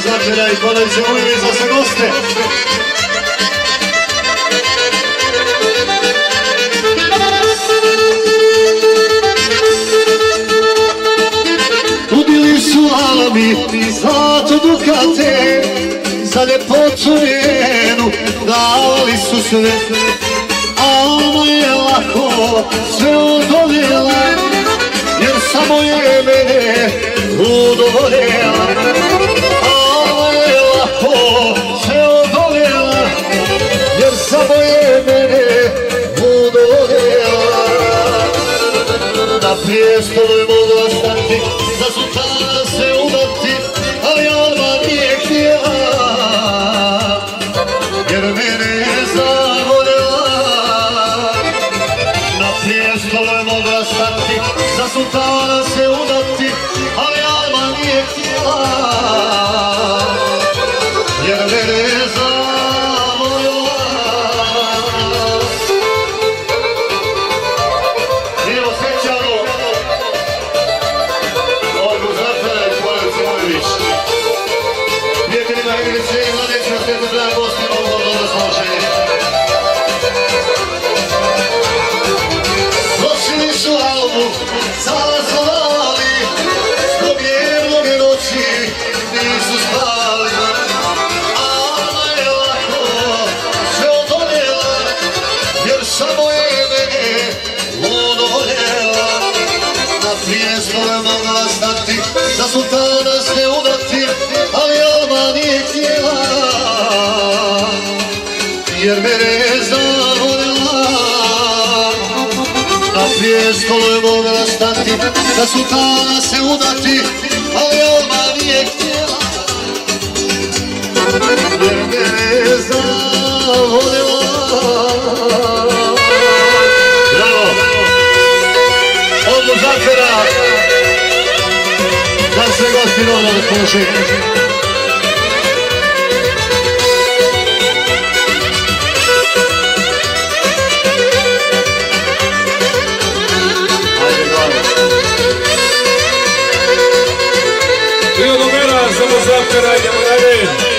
Zatvira i koleđe uvijek za se goste. Udili su alami, zlato dukate, za ljepotu njenu davali su sve. Alma je lako sve odoljela, jer samo je mene udovoljela. Samo je mene udovoljela. Na prijestolu je mogla stati, za sultana se udati, ali Alma nije htjela, jer mene je zavoljela. Na prijestolu je mogla stati, za sultana se udati, ali Alma nije htjela, jer mene je zavoljela. Nosili su Almu, zazvali, mnoge noći nisu spali. Alma je lako sve odoljela, jer samo je mene udovoljela. Na prijestole mogla stati, za sultana se udati, ali Alma nije htjela, jer mene je zavoljela. Na prijestolu je mogla stati, za sultana se udati, ali Alma nije htjela, jer mene je zavoljela. Bravo! Odlu zatvora, da se gosti dobro raspoloži. Dio Domera, samo zatvora, idemo dalje.